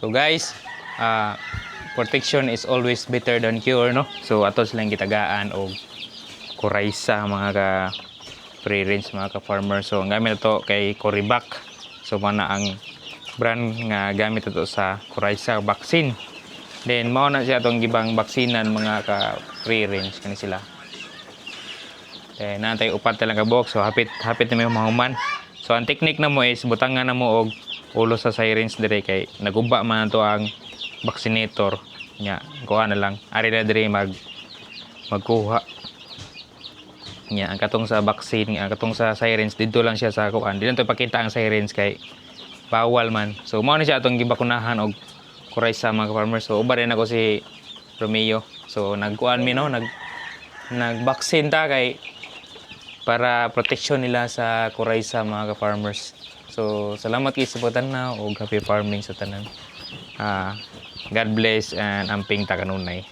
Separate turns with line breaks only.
So guys, protection is always better than cure, no? So ato silang gitagaan og Coryza mga ka free range mga ka farmer. So ang gamit ito kay Coribac. So mana ang brand nga gamit ito sa Coryza vaccine. Then mao na siya atong gibang baksinan mga ka free range kani sila. Natay upat lang ka box. So hapit na may mahuman. So ang technique na mo is butangan na mo og ulo sa syringe dire kay naguba man to ang vaccinator nya. Kuha na lang ari na dire magkuha nya ang katong sa vaccine, ang katong sa syringe didto lang siya sa kuan. Di lang to pakita ang syringe kay bawal man. So mao ni siya atong gibakunahan og Coryza mga farmer. So uba rin ako si Romeo. So nagkuan mi no, nag-vaccine ta kay para protection nila sa Coryza mga farmers. So salamat kay sa pagtanaw og happy farming sa tanan. God bless and amping ta kanunay.